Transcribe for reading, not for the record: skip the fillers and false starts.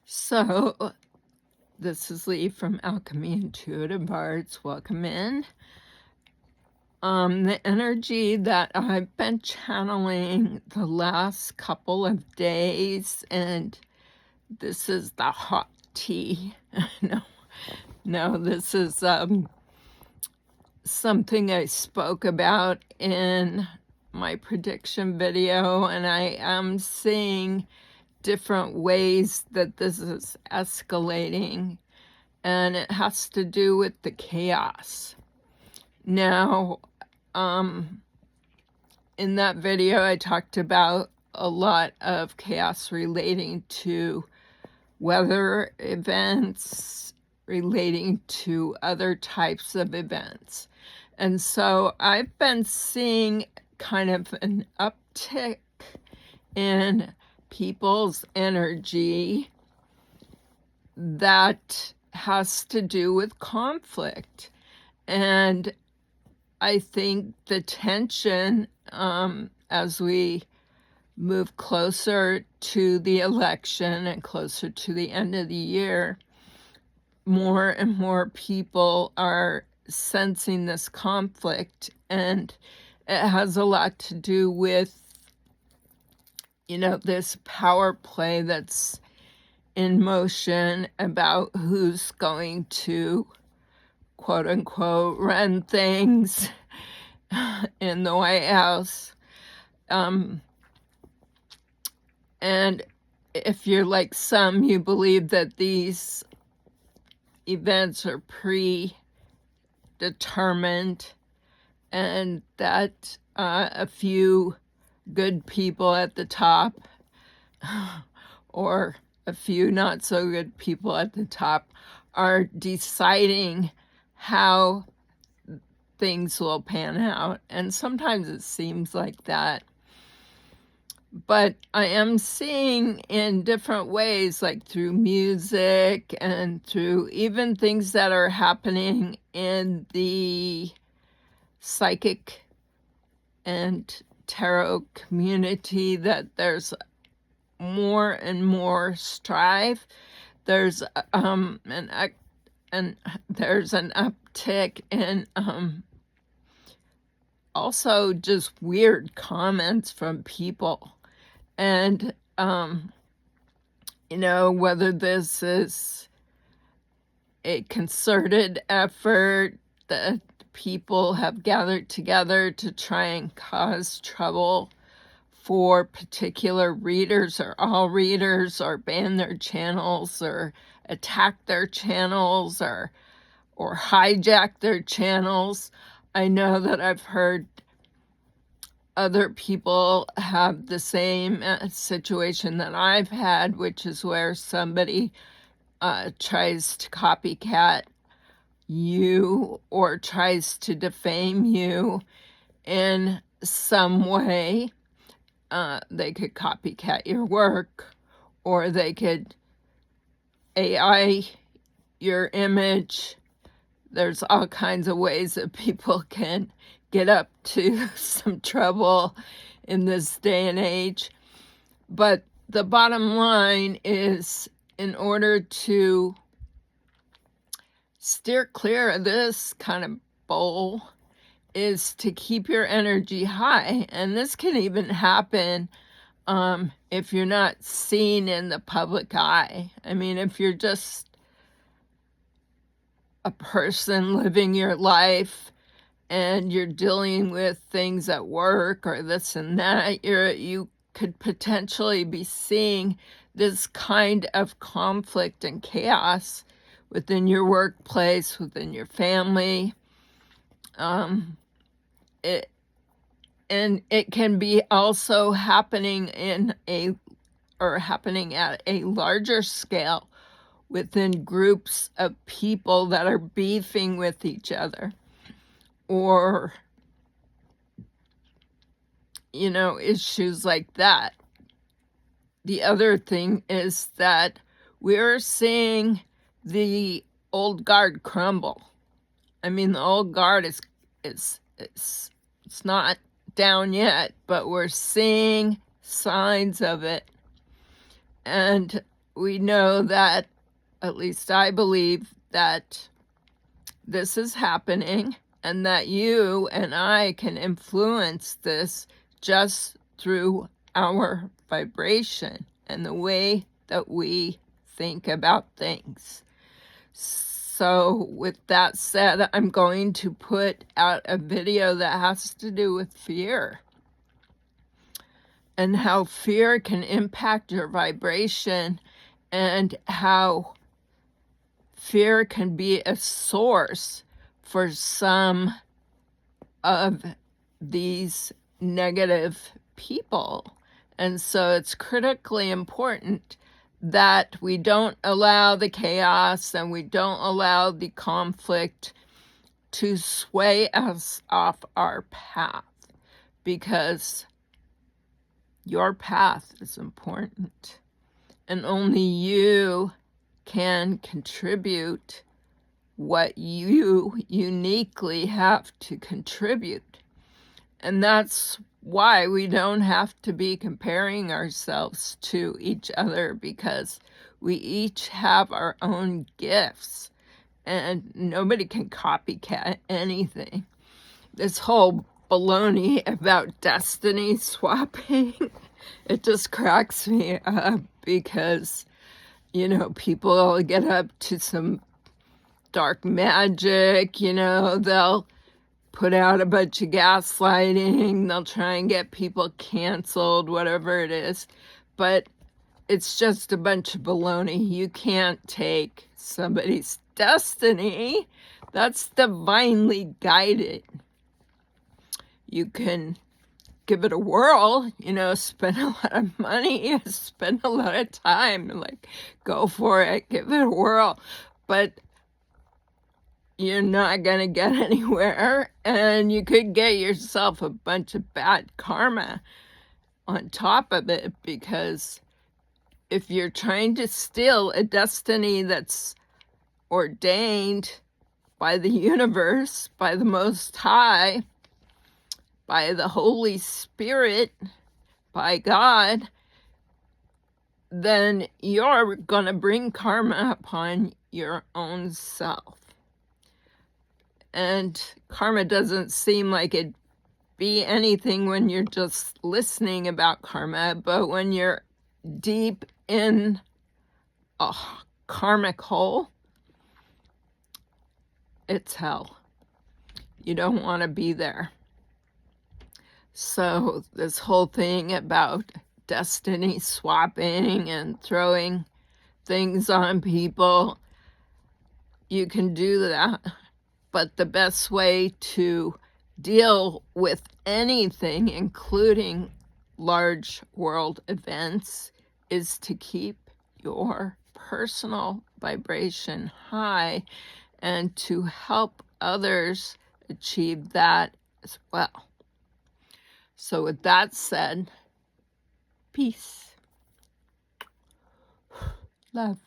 So, this is Leigh from Alchemy Intuitive Arts. Welcome in. The energy that I've been channeling the last couple of days, and this is the hot tea. No, this is something I spoke about in my prediction video, and I am seeing different ways that this is escalating, and it has to do with the chaos. Now, in that video, I talked about a lot of chaos relating to weather events, relating to other types of events. And so I've been seeing kind of an uptick in people's energy that has to do with conflict. And I think the tension, as we move closer to the election and closer to the end of the year, more and more people are sensing this conflict, and it has a lot to do with, this power play that's in motion about who's going to, quote unquote, run things in the White House. And if you're like some, you believe that these events are predetermined and that a few good people at the top or a few not so good people at the top are deciding how things will pan out. And sometimes it seems like that. But I am seeing in different ways, like through music and through even things that are happening in the psychic and tarot community, that there's more and more strife. There's there's an uptick in also just weird comments from people. And whether this is a concerted effort that people have gathered together to try and cause trouble for particular readers or all readers, or ban their channels or attack their channels or hijack their channels. I know that I've heard other people have the same situation that I've had, which is where somebody tries to copycat you or tries to defame you in some way. They could copycat your work, or they could AI your image. There's all kinds of ways that people can get up to some trouble in this day and age. But the bottom line is, in order to steer clear of this kind of bowl, is to keep your energy high. And this can even happen if you're not seen in the public eye. I mean, if you're just a person living your life and you're dealing with things at work or this and that, you could potentially be seeing this kind of conflict and chaos within your workplace, within your family. It can be also happening happening at a larger scale within groups of people that are beefing with each other, or issues like that. The other thing is that we're seeing the old guard crumble. I mean, the old guard is it's not down yet, but we're seeing signs of it. And we know that, at least I believe, that this is happening and that you and I can influence this just through our vibration and the way that we think about things. So with that said, I'm going to put out a video that has to do with fear and how fear can impact your vibration and how fear can be a source for some of these negative people. And so it's critically important that we don't allow the chaos and we don't allow the conflict to sway us off our path, because your path is important and only you can contribute what you uniquely have to contribute. And that's why we don't have to be comparing ourselves to each other, because we each have our own gifts and nobody can copycat anything. This whole baloney about destiny swapping, it just cracks me up, because, you know, people get up to some dark magic, you know, they'll put out a bunch of gaslighting, they'll try and get people canceled, whatever it is, but it's just a bunch of baloney. You can't take somebody's destiny. That's divinely guided. You can give it a whirl, you know, spend a lot of money, spend a lot of time, like, go for it, give it a whirl, but you're not gonna get anywhere, and you could get yourself a bunch of bad karma on top of it, because if you're trying to steal a destiny that's ordained by the universe, by the Most High, by the Holy Spirit, by God, then you're gonna bring karma upon your own self. And karma doesn't seem like it'd be anything when you're just listening about karma, but when you're deep in a karmic hole, it's hell. You don't want to be there. So this whole thing about destiny swapping and throwing things on people, you can do that. But the best way to deal with anything, including large world events, is to keep your personal vibration high and to help others achieve that as well. So with that said, peace, love.